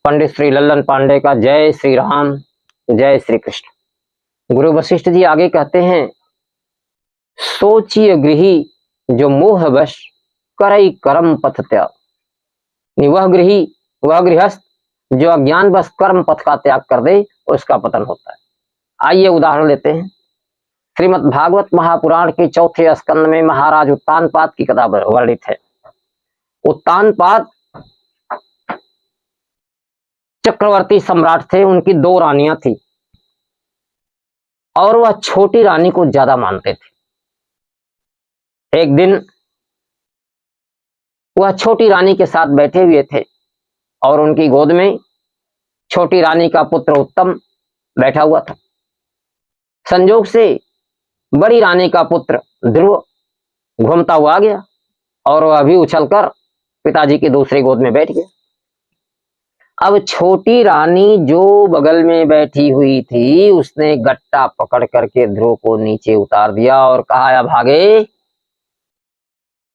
पंडित श्री लल्लन पांडे का जय श्री राम, जय श्री कृष्ण। गुरु वशिष्ठ जी आगे कहते हैं, सोचिय गृही जो मोह वश करई कर्म पथ त्याग। वह गृही, वह गृहस्थ जो अज्ञान बस कर्म पथ का त्याग कर दे, उसका पतन होता है। आइए उदाहरण लेते हैं। श्रीमद् भागवत महापुराण के चौथे स्कंद में महाराज उत्तानपाद की कथा वर्णित है। उत्तानपाद चक्रवर्ती सम्राट थे, उनकी 2 रानियां थी और वह छोटी रानी को ज्यादा मानते थे। एक दिन वह छोटी रानी के साथ बैठे हुए थे और उनकी गोद में छोटी रानी का पुत्र उत्तम बैठा हुआ था। संजोग से बड़ी रानी का पुत्र ध्रुव घूमता हुआ आ गया और वह भी उछलकर पिताजी की दूसरी गोद में बैठ गया। अब छोटी रानी जो बगल में बैठी हुई थी, उसने गट्टा पकड़ करके ध्रुव को नीचे उतार दिया और कहा, अब भागे,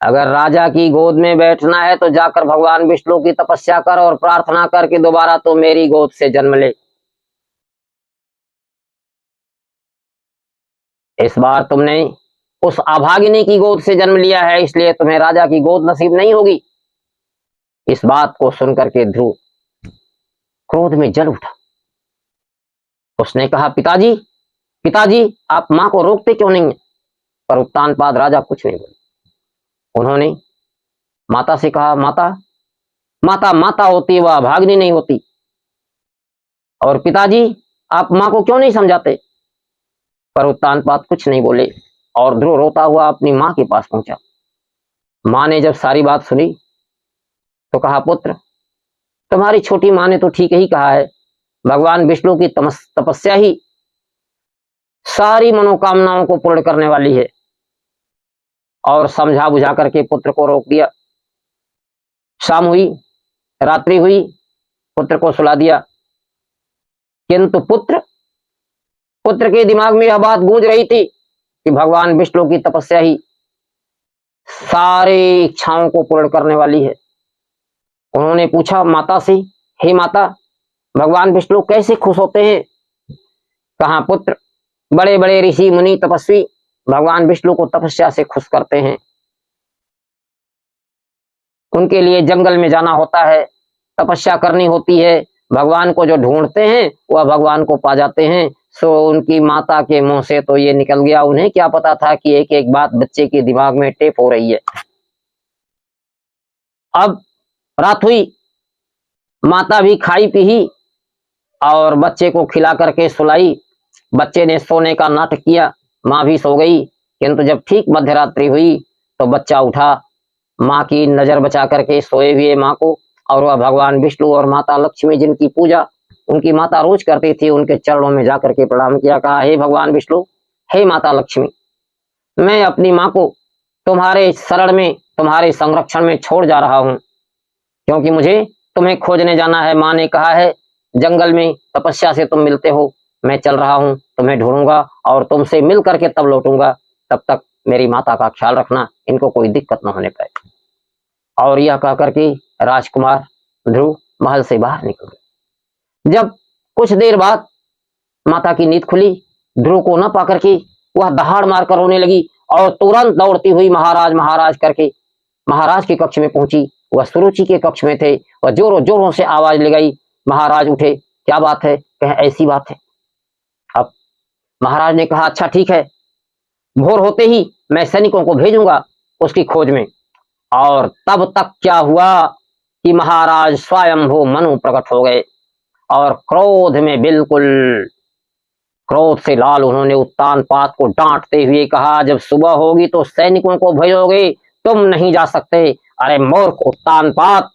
अगर राजा की गोद में बैठना है तो जाकर भगवान विष्णु की तपस्या कर और प्रार्थना कर कि दोबारा तो मेरी गोद से जन्म ले। इस बार तुमने उस अभागिनी की गोद से जन्म लिया है, इसलिए तुम्हें राजा की गोद नसीब नहीं होगी। इस बात को सुनकर के ध्रुव क्रोध में जल उठा। उसने कहा, पिताजी पिताजी, आप मां को रोकते क्यों नहीं है? पर उत्तानपाद राजा कुछ नहीं बोले। उन्होंने माता से कहा, माता माता माता होती, वह अभागिनी नहीं होती। और पिताजी, आप मां को क्यों नहीं समझाते? पर उत्तानपाद कुछ नहीं बोले और ध्रुव रोता हुआ अपनी मां के पास पहुंचा। मां ने जब सारी बात सुनी तो कहा, पुत्र, तुम्हारी छोटी मां ने तो ठीक ही कहा है। भगवान विष्णु की तपस्या ही सारी मनोकामनाओं को पूर्ण करने वाली है। और समझा बुझा करके पुत्र को रोक दिया। शाम हुई, रात्रि हुई, पुत्र को सुला दिया, किंतु पुत्र के दिमाग में यह बात गूंज रही थी कि भगवान विष्णु की तपस्या ही सारी इच्छाओं को पूर्ण करने वाली है। उन्होंने पूछा माता से, हे माता, भगवान विष्णु कैसे खुश होते हैं? कहा, पुत्र, बड़े बड़े ऋषि मुनि तपस्वी भगवान विष्णु को तपस्या से खुश करते हैं। उनके लिए जंगल में जाना होता है, तपस्या करनी होती है। भगवान को जो ढूंढते हैं वह भगवान को पा जाते हैं। सो उनकी माता के मुंह से तो ये निकल गया। उन्हें क्या पता था कि एक एक बात बच्चे के दिमाग में टेप हो रही है। अब रात हुई, माता भी खाई पी और बच्चे को खिला करके सुलाई। बच्चे ने सोने का नाटक किया, माँ भी सो गई। किंतु जब ठीक मध्यरात्रि हुई तो बच्चा उठा, माँ की नजर बचा करके सोए हुए माँ को, और वह भगवान विष्णु और माता लक्ष्मी जिनकी पूजा उनकी माता रोज करती थी, उनके चरणों में जाकर के प्रणाम किया। कहा, हे भगवान विष्णु, हे माता लक्ष्मी, मैं अपनी माँ को तुम्हारे शरण में, तुम्हारे संरक्षण में छोड़ जा रहा हूँ, क्योंकि मुझे तुम्हें खोजने जाना है। माँ ने कहा है जंगल में तपस्या से तुम मिलते हो, मैं चल रहा हूँ, तुम्हें ढूंढूंगा और तुमसे मिल करके तब लौटूंगा। तब तक मेरी माता का ख्याल रखना, इनको कोई दिक्कत न होने पाए। और यह कह करके राजकुमार ध्रुव महल से बाहर निकल गए। जब कुछ देर बाद माता की नींद खुली, ध्रुव को न पाकर के वह दहाड़ मारकर रोने लगी और तुरंत दौड़ती हुई महाराज महाराज करके महाराज के कक्ष में पहुंची। वह सुरुचि के कक्ष में थे। वह जोरों जोरों से आवाज लगाई। महाराज उठे, क्या बात है? कहे, ऐसी बात है। अब महाराज ने कहा, अच्छा ठीक है, भोर होते ही मैं सैनिकों को भेजूंगा उसकी खोज में। और तब तक क्या हुआ कि महाराज स्वयंभू मनु प्रकट हो गए और क्रोध में, बिल्कुल क्रोध से लाल, उन्होंने उत्तानपाद को डांटते हुए कहा, जब सुबह होगी तो सैनिकों को भेजोगे, तुम नहीं जा सकते। अरे मूर्ख उत्तानपाद,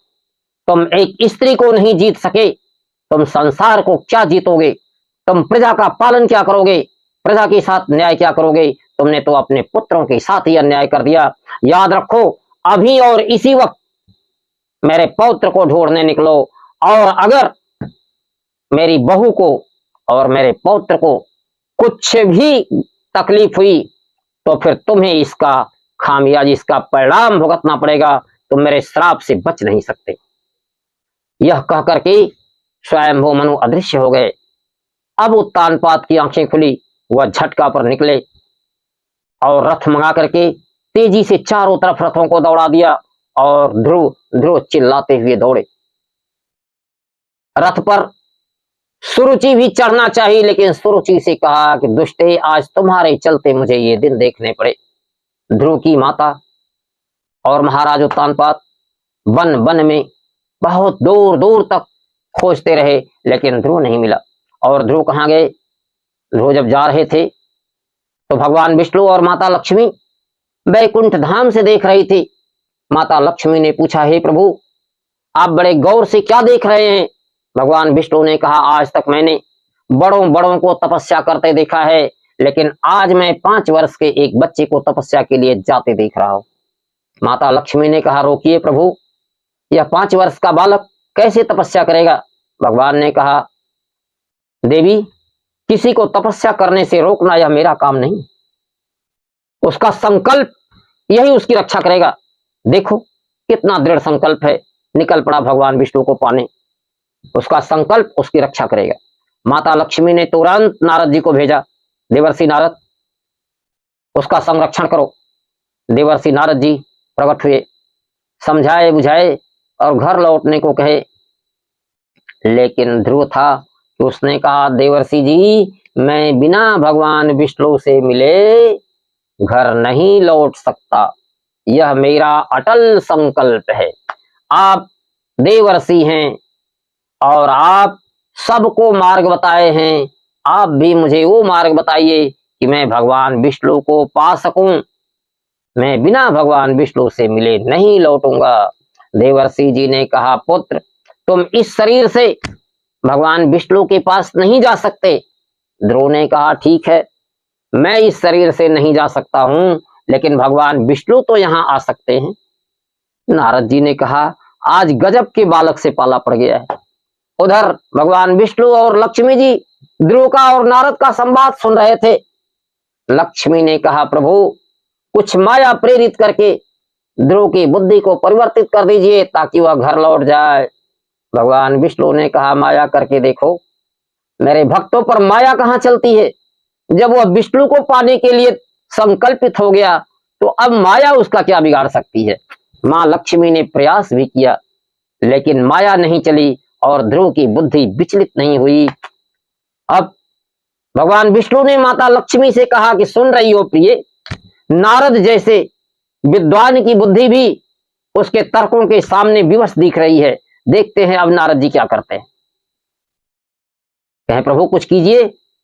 तुम एक स्त्री को नहीं जीत सके, तुम संसार को क्या जीतोगे? तुम प्रजा का पालन क्या करोगे? प्रजा के साथ न्याय क्या करोगे? तुमने तो अपने पुत्रों के साथ ही अन्याय कर दिया। याद रखो, अभी और इसी वक्त मेरे पौत्र को ढूंढने निकलो, और अगर मेरी बहू को और मेरे पौत्र को कुछ भी तकलीफ हुई तो फिर तुम्हें इसका खामियाजी, इसका परिणाम भुगतना पड़ेगा। तुम मेरे श्राप से बच नहीं सकते। यह कह करके स्वयंभू मनु अदृश्य हो गए। अब उत्तानपाद की आंखें खुली, वह झटका पर निकले और रथ मंगा करके तेजी से चारों तरफ रथों को दौड़ा दिया और ध्रुव ध्रुव चिल्लाते हुए दौड़े। रथ पर सुरुचि भी चढ़ना चाहिए, लेकिन सुरुचि से कहा कि दुष्टे, आज तुम्हारे चलते मुझे ये दिन देखने पड़े। ध्रुव की माता और महाराज उत्तानपाद वन वन में बहुत दूर दूर तक खोजते रहे, लेकिन ध्रुव नहीं मिला। और ध्रुव कहाँ गए? ध्रुव जब जा रहे थे तो भगवान विष्णु और माता लक्ष्मी वैकुंठ धाम से देख रही थी। माता लक्ष्मी ने पूछा, हे प्रभु, आप बड़े गौर से क्या देख रहे हैं? भगवान विष्णु ने कहा, आज तक मैंने बड़ों बड़ों को तपस्या करते देखा है, लेकिन आज मैं 5 वर्ष के एक बच्चे को तपस्या के लिए जाते देख रहा हूं। माता लक्ष्मी ने कहा, रोकिए प्रभु, यह 5 वर्ष का बालक कैसे तपस्या करेगा? भगवान ने कहा, देवी, किसी को तपस्या करने से रोकना यह मेरा काम नहीं, उसका संकल्प यही उसकी रक्षा करेगा। देखो कितना दृढ़ संकल्प है, निकल पड़ा भगवान विष्णु को पाने, उसका संकल्प उसकी रक्षा करेगा। माता लक्ष्मी ने तुरंत नारद जी को भेजा, देवर्षि नारद, उसका संरक्षण करो। देवर्षि नारद जी प्रकट हुए, समझाए बुझाए और घर लौटने को कहे, लेकिन ध्रुव था कि उसने कहा, देवर्षि जी, मैं बिना भगवान विष्णु से मिले घर नहीं लौट सकता, यह मेरा अटल संकल्प है। आप देवर्षि हैं और आप सबको मार्ग बताए हैं, आप भी मुझे वो मार्ग बताइए कि मैं भगवान विष्णु को पा सकूं। मैं बिना भगवान विष्णु से मिले नहीं लौटूंगा। देवर्षि जी ने कहा, पुत्र, तुम इस शरीर से भगवान विष्णु के पास नहीं जा सकते। ध्रुव ने कहा, ठीक है, मैं इस शरीर से नहीं जा सकता हूं, लेकिन भगवान विष्णु तो यहां आ सकते हैं। नारद जी ने कहा, आज गजब के बालक से पाला पड़ गया है। उधर भगवान विष्णु और लक्ष्मी जी ध्रुव का और नारद का संवाद सुन रहे थे। लक्ष्मी ने कहा, प्रभु, कुछ माया प्रेरित करके ध्रुव की बुद्धि को परिवर्तित कर दीजिए ताकि वह घर लौट जाए। भगवान विष्णु ने कहा, माया करके देखो, मेरे भक्तों पर माया कहां चलती है। जब वह विष्णु को पाने के लिए संकल्पित हो गया तो अब माया उसका क्या बिगाड़ सकती है। मां लक्ष्मी ने प्रयास भी किया, लेकिन माया नहीं चली और ध्रुव की बुद्धि विचलित नहीं हुई। अब भगवान विष्णु ने माता लक्ष्मी से कहा कि सुन रही हो प्रिय, नारद जैसे विद्वान की बुद्धि भी उसके तर्कों के सामने विवश दिख रही है। देखते हैं अब नारद जी क्या करते हैं। कहे, प्रभु कुछ कीजिए।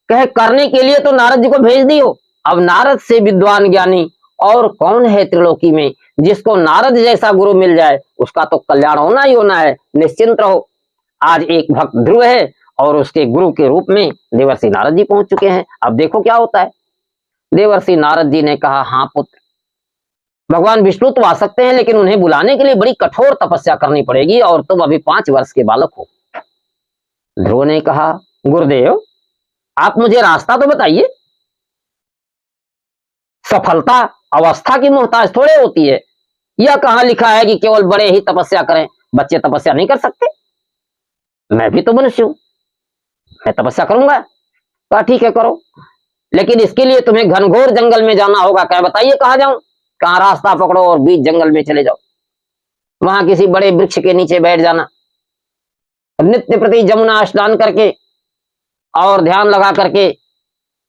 कहे, करने के लिए तो नारद जी को भेज दियो। अब नारद से विद्वान ज्ञानी और कौन है त्रिलोकी में, जिसको नारद जैसा गुरु मिल जाए उसका तो कल्याण होना ही होना है, निश्चिंत रहो। आज एक भक्त ध्रुव है और उसके गुरु के रूप में देवर्षि नारद जी पहुंच चुके हैं। अब देखो क्या होता है। देवर्षि नारद जी ने कहा, हाँ पुत्र, भगवान विष्णु तो आ सकते हैं, लेकिन उन्हें बुलाने के लिए बड़ी कठोर तपस्या करनी पड़ेगी और तुम अभी 5 वर्ष के बालक हो। ध्रुव ने कहा, गुरुदेव, आप मुझे रास्ता तो बताइए। सफलता अवस्था की मोहताज थोड़े होती है। यह कहां लिखा है कि केवल बड़े ही तपस्या करें, बच्चे तपस्या नहीं कर सकते। मैं भी तो मनुष्य हूं, मैं तपस्या करूंगा। कहा, ठीक है करो, लेकिन इसके लिए तुम्हें घनघोर जंगल में जाना होगा। क्या बताइए कहां जाऊं? कहां रास्ता पकड़ो और बीच जंगल में चले जाओ, वहां किसी बड़े वृक्ष के नीचे बैठ जाना, नित्य प्रति जमुना स्नान करके और ध्यान लगा करके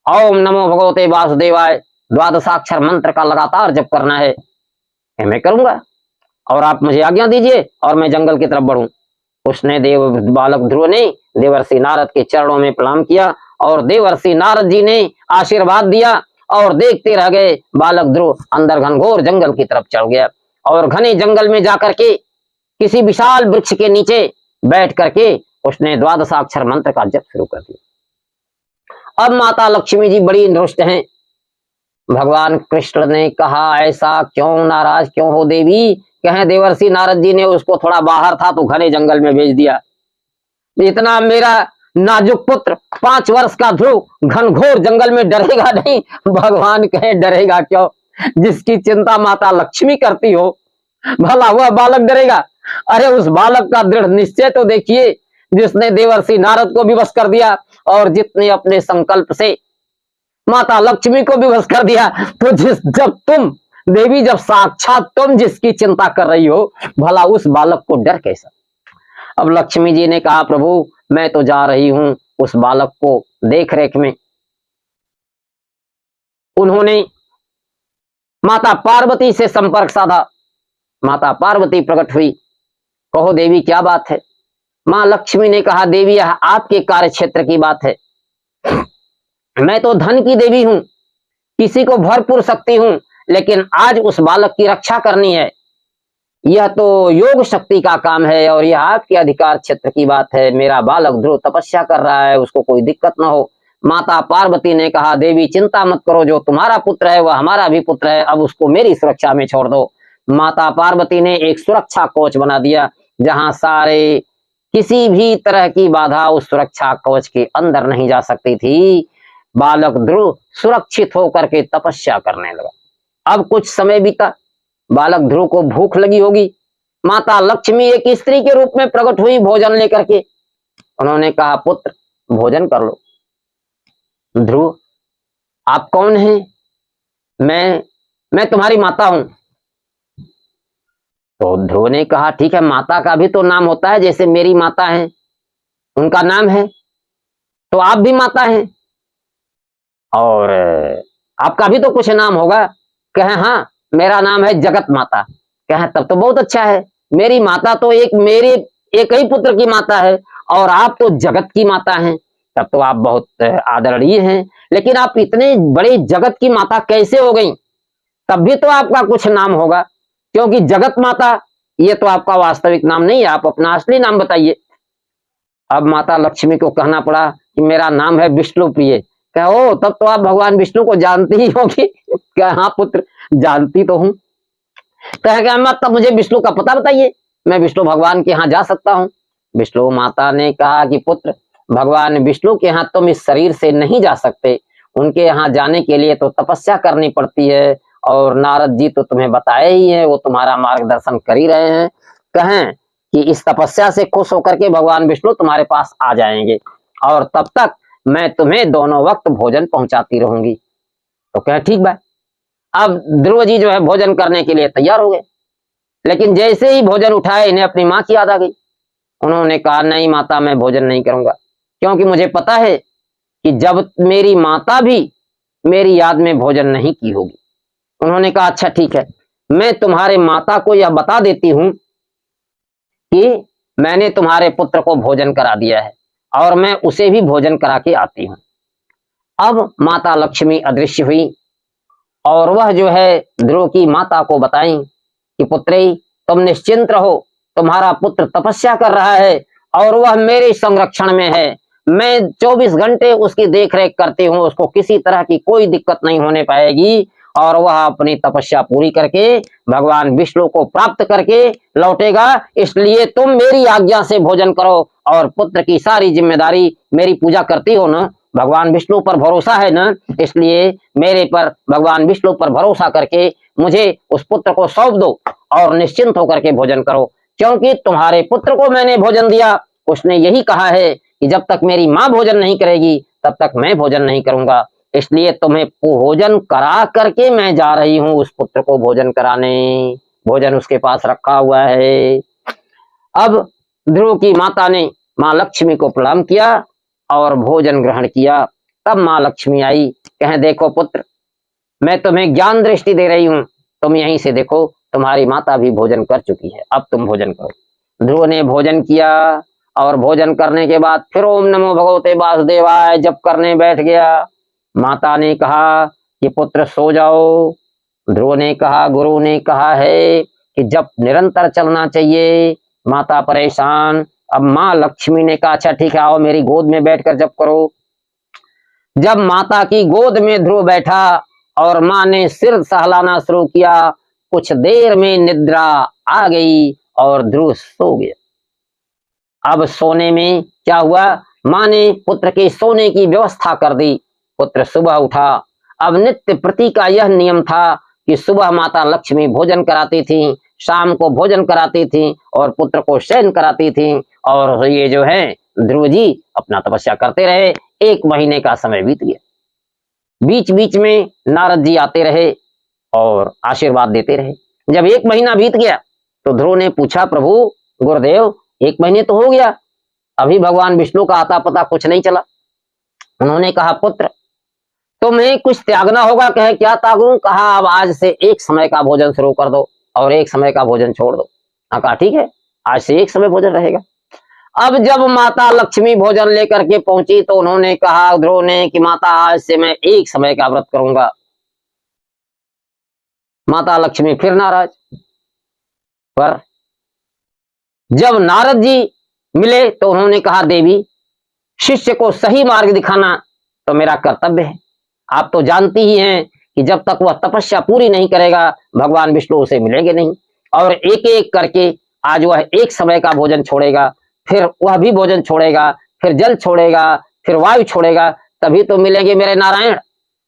ओम नमो भगवते वासुदेवाय द्वादशाक्षर मंत्र का लगातार जप करना है। मैं करूंगा और आप मुझे आज्ञा दीजिए और मैं जंगल की तरफ बढ़ूं। उसने बालक ध्रुव ने देवर्षि नारद के चरणों में प्रणाम किया और देवर्षि नारद जी ने आशीर्वाद दिया और देखते रह गए। बालक ध्रुव अंदर घनघोर जंगल की तरफ चढ़ गया और घने जंगल में जाकर के किसी विशाल वृक्ष के नीचे बैठ करके उसने द्वादशाक्षर मंत्र का जप शुरू कर दिया। अब माता लक्ष्मी जी बड़ी रुष्ट हैं। भगवान कृष्ण ने कहा, ऐसा क्यों, नाराज क्यों हो देवी? कहें, देवर्षि नारद जी ने उसको थोड़ा बाहर था तो घने जंगल में भेज दिया। इतना मेरा नाजुक पुत्र 5 वर्ष का ध्रुव घनघोर जंगल में डरेगा नहीं? भगवान कहे, डरेगा क्यों? जिसकी चिंता माता लक्ष्मी करती हो, भला वह बालक डरेगा? अरे उस बालक का दृढ़ निश्चय तो देखिए। जिसने देवर्षि नारद को विवश कर दिया और जितने अपने संकल्प से माता लक्ष्मी को विवश कर दिया। तो जब तुम देवी, जब साक्षात तुम जिसकी चिंता कर रही हो, भला उस बालक को डर कैसा। अब लक्ष्मी जी ने कहा, प्रभु मैं तो जा रही हूं उस बालक को देख रेख में। उन्होंने माता पार्वती से संपर्क साधा। माता पार्वती प्रकट हुई। कहो देवी क्या बात है। मां लक्ष्मी ने कहा, देवी यह आपके कार्य क्षेत्र की बात है। मैं तो धन की देवी हूं, किसी को भरपूर शक्ति हूं, लेकिन आज उस बालक की रक्षा करनी है। यह तो योग शक्ति का काम है और यह आपके अधिकार क्षेत्र की बात है। मेरा बालक ध्रुव तपस्या कर रहा है, उसको कोई दिक्कत ना हो। माता पार्वती ने कहा, देवी चिंता मत करो, जो तुम्हारा पुत्र है वह हमारा भी पुत्र है, अब उसको मेरी सुरक्षा में छोड़ दो। माता पार्वती ने एक सुरक्षा कवच बना दिया, जहां सारे किसी भी तरह की बाधा उस सुरक्षा कवच के अंदर नहीं जा सकती थी। बालक ध्रुव सुरक्षित होकर के तपस्या करने लगा। अब कुछ समय बीता, बालक ध्रुव को भूख लगी होगी। माता लक्ष्मी एक स्त्री के रूप में प्रकट हुई भोजन लेकर के। उन्होंने कहा, पुत्र भोजन कर लो। ध्रुव आप कौन हैं। मैं तुम्हारी माता हूं। तो ध्रुव ने कहा, ठीक है, माता का भी तो नाम होता है, जैसे मेरी माता है उनका नाम है, तो आप भी माता हैं और आपका भी तो कुछ नाम होगा। कहे हाँ मेरा नाम है जगत माता। कहे तब तो बहुत अच्छा है, मेरी माता तो मेरे एक ही पुत्र की माता है और आप तो जगत की माता हैं, तब तो आप बहुत आदरणीय हैं। लेकिन आप इतने बड़े जगत की माता कैसे हो गई। तब भी तो आपका कुछ नाम होगा, क्योंकि जगत माता ये तो आपका वास्तविक नाम नहीं है, आप अपना असली नाम बताइए। अब माता लक्ष्मी को कहना पड़ा कि मेरा नाम है विष्णु प्रिय। कहो तब तो आप भगवान विष्णु को जानती ही होगी। क्या हाँ पुत्र जानती तो हूं। कहे मत, तब मुझे विष्णु का पता बताइए, मैं विष्णु भगवान के यहाँ जा सकता हूँ। विष्णु माता ने कहा कि पुत्र भगवान विष्णु के यहाँ तुम इस शरीर से नहीं जा सकते, उनके यहाँ जाने के लिए तो तपस्या करनी पड़ती है और नारद जी तो तुम्हें बताए ही है, वो तुम्हारा मार्गदर्शन कर ही रहे हैं। कहें कि इस तपस्या से खुश होकर के भगवान विष्णु तुम्हारे पास आ जाएंगे और तब तक मैं तुम्हें दोनों वक्त भोजन पहुंचाती रहूंगी। तो कहे ठीक बा। अब ध्रुव जी जो है भोजन करने के लिए तैयार हो गए, लेकिन जैसे ही भोजन उठाए इन्हें अपनी माँ की याद आ गई। उन्होंने कहा, नहीं माता मैं भोजन नहीं करूंगा, क्योंकि मुझे पता है कि जब मेरी माता भी मेरी याद में भोजन नहीं की होगी। उन्होंने कहा, अच्छा ठीक है, मैं तुम्हारे माता को यह बता देती हूं कि मैंने तुम्हारे पुत्र को भोजन करा दिया है और मैं उसे भी भोजन करा के आती हूं। अब माता लक्ष्मी अदृश्य हुई और वह जो है ध्रुव की माता को बताई कि पुत्री तुम निश्चिंत रहो, तुम्हारा पुत्र तपस्या कर रहा है और वह मेरे संरक्षण में है। मैं 24 घंटे उसकी देखरेख करती हूँ, उसको किसी तरह की कोई दिक्कत नहीं होने पाएगी और वह अपनी तपस्या पूरी करके भगवान विष्णु को प्राप्त करके लौटेगा। इसलिए तुम मेरी आज्ञा से भोजन करो और पुत्र की सारी जिम्मेदारी, मेरी पूजा करती हो ना, भगवान विष्णु पर भरोसा है ना, इसलिए मेरे पर भगवान विष्णु पर भरोसा करके मुझे उस पुत्र को सौंप दो और निश्चिंत होकर के भोजन करो, क्योंकि तुम्हारे पुत्र को मैंने भोजन दिया, उसने यही कहा है कि जब तक मेरी माँ भोजन नहीं करेगी तब तक मैं भोजन नहीं करूंगा। इसलिए तुम्हें भोजन करा करके मैं जा रही हूं उस पुत्र को भोजन कराने। भोजन उसके पास रखा हुआ है। अब ध्रुव की माता ने माँ लक्ष्मी को प्रणाम किया और भोजन ग्रहण किया। तब माँ लक्ष्मी आई, कहे देखो पुत्र मैं तुम्हें ज्ञान दृष्टि दे रही हूं, तुम यहीं से देखो तुम्हारी माता भी भोजन कर चुकी है, अब तुम भोजन करो। ध्रुव ने भोजन किया और भोजन करने के बाद फिर ओम नमो भगवते वासुदेवाय जप करने बैठ गया। माता ने कहा कि पुत्र सो जाओ। ध्रुव ने कहा गुरु ने कहा है कि जप निरंतर चलना चाहिए। माता परेशान। अब माँ लक्ष्मी ने कहा अच्छा ठीक है, आओ मेरी गोद में बैठकर जप करो। जब माता की गोद में ध्रुव बैठा और माँ ने सिर सहलाना शुरू किया, कुछ देर में निद्रा आ गई और ध्रुव सो गया। अब सोने में क्या हुआ, माँ ने पुत्र के सोने की व्यवस्था कर दी। पुत्र सुबह उठा। अब नित्य प्रति का यह नियम था कि सुबह माता लक्ष्मी भोजन कराती थी, शाम को भोजन कराती थी और पुत्र को शयन कराती थी और ये जो है ध्रुव जी अपना तपस्या करते रहे। 1 महीने का समय बीत गया। बीच बीच में नारद जी आते रहे और आशीर्वाद देते रहे। जब 1 महीना बीत गया तो ध्रुव ने पूछा, प्रभु गुरुदेव 1 महीने तो हो गया, अभी भगवान विष्णु का आता पता कुछ नहीं चला। उन्होंने कहा, पुत्र तुम्हें कुछ त्यागना होगा। कहे, क्या त्यागूं? कहा, अब आज से 1 समय का भोजन शुरू कर दो और 1 समय का भोजन छोड़ दो। कहा, ठीक है, आज से 1 समय भोजन रहेगा। अब जब माता लक्ष्मी भोजन लेकर के पहुंची तो उन्होंने कहा ध्रुव ने कि माता आज से मैं 1 समय का व्रत करूंगा। माता लक्ष्मी फिर नाराज। पर जब नारद जी मिले तो उन्होंने कहा, देवी शिष्य को सही मार्ग दिखाना तो मेरा कर्तव्य है। आप तो जानती ही हैं कि जब तक वह तपस्या पूरी नहीं करेगा भगवान विष्णु उसे मिलेंगे नहीं। और एक एक करके आज वह 1 समय का भोजन छोड़ेगा, फिर वह भी भोजन छोड़ेगा, फिर जल छोड़ेगा, फिर वायु छोड़ेगा, तभी तो मिलेंगे मेरे नारायण।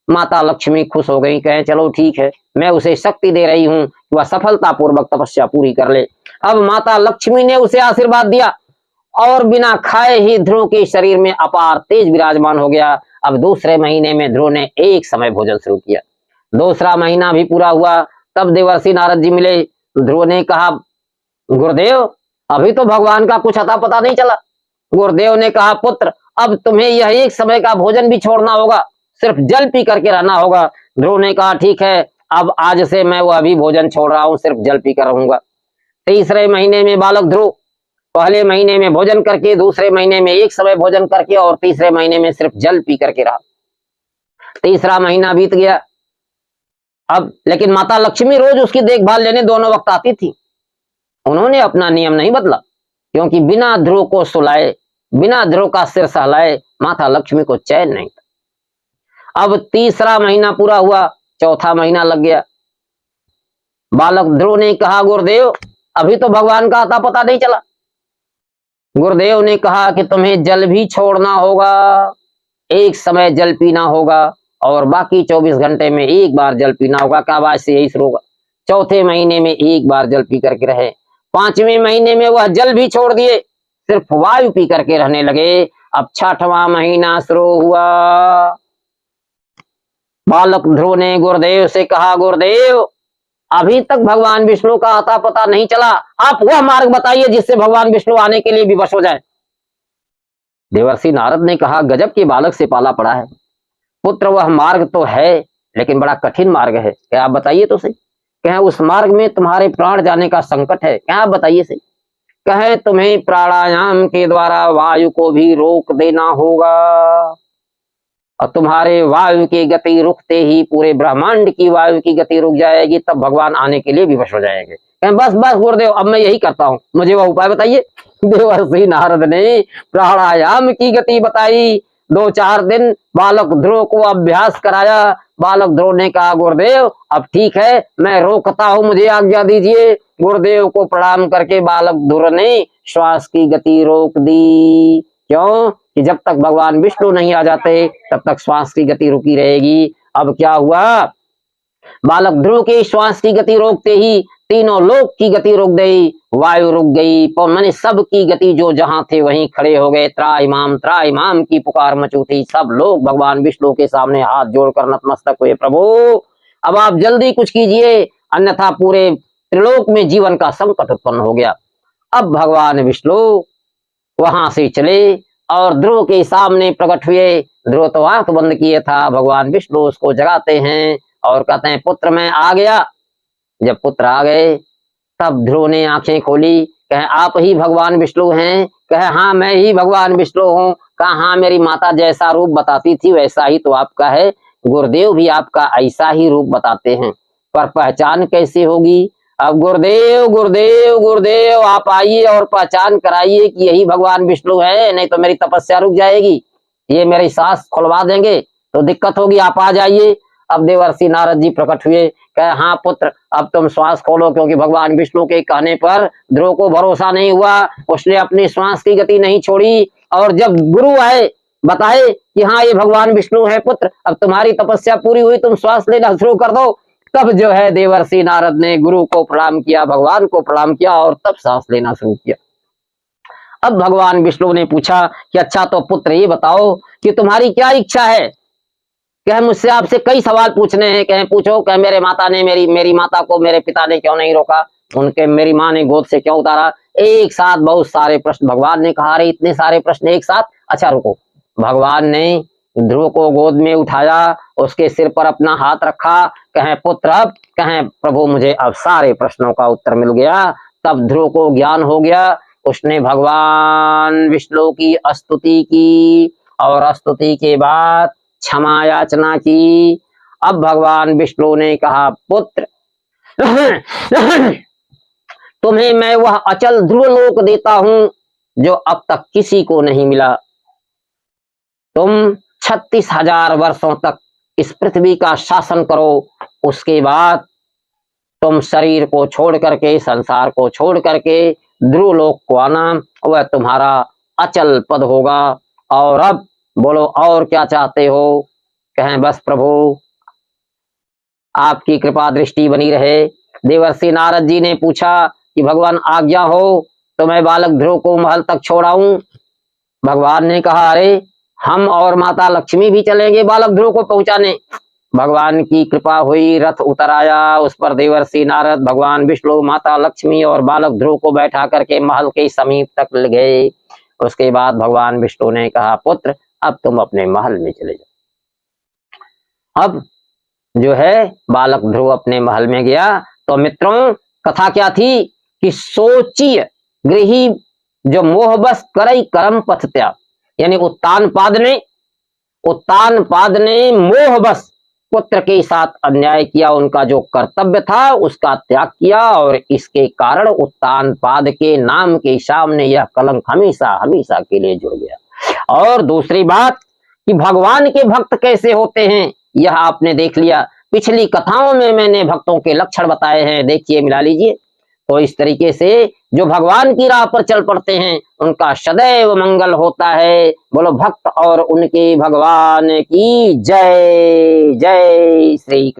माता लक्ष्मी खुश हो गई। कहें, चलो ठीक है, मैं उसे शक्ति दे रही हूं, वह सफलतापूर्वक तपस्या पूरी कर ले। अब माता लक्ष्मी ने उसे आशीर्वाद दिया और बिना खाए ही ध्रुव के शरीर में अपार तेज विराजमान हो गया। अब दूसरे महीने में ध्रुव ने 1 समय भोजन शुरू किया। दूसरा महीना भी पूरा हुआ, तब देवर्षि नारद जी मिले। ध्रुव ने कहा, गुरुदेव अभी तो भगवान का कुछ अता पता नहीं चला। गुरुदेव ने कहा, पुत्र अब तुम्हें यह 1 समय का भोजन भी छोड़ना होगा, सिर्फ जल पी करके रहना होगा। ध्रुव ने कहा, ठीक है, अब आज से मैं वह भी भोजन छोड़ रहा हूं, सिर्फ जल पी कर रहूंगा। तीसरे महीने में बालक ध्रुव पहले महीने में भोजन करके, दूसरे महीने में 1 समय भोजन करके और तीसरे महीने में सिर्फ जल पी करके रहा। तीसरा महीना बीत गया। अब लेकिन माता लक्ष्मी रोज उसकी देखभाल लेने दोनों वक्त आती थी। उन्होंने अपना नियम नहीं बदला, क्योंकि बिना ध्रुव को सुलाए, बिना ध्रुव का सिर सहलाए माता लक्ष्मी को चैन नहीं था। अब तीसरा महीना पूरा हुआ, चौथा महीना लग गया। बालक ध्रुव ने कहा, गुरुदेव अभी तो भगवान का अता पता नहीं चला। गुरुदेव ने कहा कि तुम्हें जल भी छोड़ना होगा, 1 समय जल पीना होगा और बाकी 24 घंटे में 1 बार जल पीना होगा। क्या बात से यही शुरू होगा। चौथे महीने में 1 बार जल पी करके रहे। 5वें महीने में वह जल भी छोड़ दिए, सिर्फ वायु पी करके रहने लगे। अब 6वां महीना शुरू हुआ। बालक ध्रुव ने गुरुदेव से कहा, गुरुदेव अभी तक भगवान विष्णु का अता पता नहीं चला, आप वह मार्ग बताइए जिससे भगवान विष्णु आने के लिए विवश हो जाए। देवर्षि नारद ने कहा, गजब के बालक से पाला पड़ा है पुत्र, वह मार्ग तो है लेकिन बड़ा कठिन मार्ग है। क्या आप बताइए तो सही। कहें, उस मार्ग में तुम्हारे प्राण जाने का संकट है। क्या आप बताइए सही। कहें, तुम्हें प्राणायाम के द्वारा वायु को भी रोक देना होगा और तुम्हारे वायु की गति रुकते ही पूरे ब्रह्मांड की वायु की गति रुक जाएगी, तब भगवान आने के लिए विवश हो जाएंगे। बस बस गुरुदेव अब मैं यही करता हूं, मुझे वह उपाय बताइए। देवर्षि नारद ने प्राणायाम की गति बताई। 2-4 दिन बालक ध्रुव को अभ्यास कराया। बालक ध्रुव ने कहा, गुरुदेव अब ठीक है, मैं रोकता हूं, मुझे आज्ञा दीजिए। गुरुदेव को प्रणाम करके बालक ध्रुव ने श्वास की गति रोक दी। क्यों? कि जब तक भगवान विष्णु नहीं आ जाते तब तक श्वास की गति रुकी रहेगी। अब क्या हुआ, बालक ध्रुव के श्वास की गति रोकते ही तीनों लोक की गति रुक गई, वायु रुक गई, मैंने सब की गति जो जहां थे वहीं खड़े हो गए। त्राइमाम की पुकार मच उठी। सब लोग भगवान विष्णु के सामने हाथ जोड़कर नतमस्तक हुए। प्रभु अब आप जल्दी कुछ कीजिए, अन्यथा पूरे त्रिलोक में जीवन का संकट उत्पन्न हो गया। अब भगवान विष्णु वहां से चले और ध्रुव के सामने प्रकट हुए। ध्रुव तो आंख बंद किए था, भगवान विष्णु उसको जगाते हैं और कहते हैं, पुत्र मैं आ गया। जब पुत्र आ गए तब ध्रुव ने आंखें खोली। कहे, आप ही भगवान विष्णु हैं? कहे, हाँ मैं ही भगवान विष्णु हूँ। कहा, हाँ मेरी माता जैसा रूप बताती थी वैसा ही तो आपका है। गुरुदेव भी आपका ऐसा ही रूप बताते हैं, पर पहचान कैसे होगी? अब गुरुदेव गुरुदेव गुरुदेव आप आइए और पहचान कराइए कि यही भगवान विष्णु है, नहीं तो मेरी तपस्या रुक जाएगी, ये मेरी सांस खुलवा देंगे तो दिक्कत होगी, आप आ जाइए। अब देवर्षि नारद जी प्रकट हुए। कहे, हाँ पुत्र अब तुम श्वास खोलो, क्योंकि भगवान विष्णु के कहने पर ध्रुव को भरोसा नहीं हुआ, उसने अपनी श्वास की गति नहीं छोड़ी। और जब गुरु आए बताए कि हाँ ये भगवान विष्णु है, पुत्र अब तुम्हारी तपस्या पूरी हुई, तुम श्वास लेना शुरू कर दो। तब जो है देवर्षि नारद ने गुरु को प्रणाम किया, भगवान को प्रणाम किया और तब सांस लेना शुरू किया। अब भगवान विष्णु ने पूछा कि अच्छा तो पुत्र ये बताओ कि तुम्हारी क्या इच्छा है। कहे मुझसे आपसे कई सवाल पूछने हैं। कहे पूछो। कहे मेरे माता ने मेरी माता को मेरे पिता ने क्यों नहीं रोका, उनके मेरी माँ ने गोद से क्यों उतारा। एक साथ बहुत सारे प्रश्न भगवान ने कहा। अरे इतने सारे प्रश्न एक साथ। अच्छा रुको। भगवान ने ध्रुव को गोद में उठाया, उसके सिर पर अपना हाथ रखा। कहे पुत्र अब कहे प्रभु मुझे अब सारे प्रश्नों का उत्तर मिल गया। तब ध्रुव को ज्ञान हो गया। उसने भगवान विष्णु की स्तुति की और स्तुति के बाद क्षमा याचना की। अब भगवान विष्णु ने कहा पुत्र तुम्हें मैं वह अचल ध्रुव लोक देता हूं जो अब तक किसी को नहीं मिला। तुम 36,000 वर्षों तक इस पृथ्वी का शासन करो। उसके बाद तुम शरीर को छोड़ करके, संसार को छोड़ करके ध्रुव लोक को आना, वह तुम्हारा अचल पद होगा। और अब बोलो और क्या चाहते हो। कहें बस प्रभु आपकी कृपा दृष्टि बनी रहे। देवर्षि नारद जी ने पूछा कि भगवान आज्ञा हो तो मैं बालक ध्रुव को महल तक छोड़ाऊं। भगवान ने कहा अरे हम और माता लक्ष्मी भी चलेंगे बालक ध्रुव को पहुंचाने। भगवान की कृपा हुई, रथ उतर आया। उस पर देवर्षि नारद, भगवान विष्णु, माता लक्ष्मी और बालक ध्रुव को बैठा करके महल के समीप तक ले गए। उसके बाद भगवान विष्णु ने कहा पुत्र अब तुम अपने महल में चले जाओ। अब जो है बालक ध्रुव अपने महल में गया। तो मित्रों कथा क्या थी कि सोचिए गृही जो मोह बस करई करम पथ त्याग, यानी उत्तानपाद ने मोह बस पुत्र के साथ अन्याय किया। उनका जो कर्तव्य था उसका त्याग किया और इसके कारण उत्तानपाद के नाम के सामने यह कलंक हमेशा हमेशा के लिए जुड़ गया। और दूसरी बात कि भगवान के भक्त कैसे होते हैं यह आपने देख लिया। पिछली कथाओं में मैंने भक्तों के लक्षण बताए हैं, देखिए मिला लीजिए। तो इस तरीके से जो भगवान की राह पर चल पड़ते हैं उनका सदैव मंगल होता है। बोलो भक्त और उनके भगवान की जय। जय श्री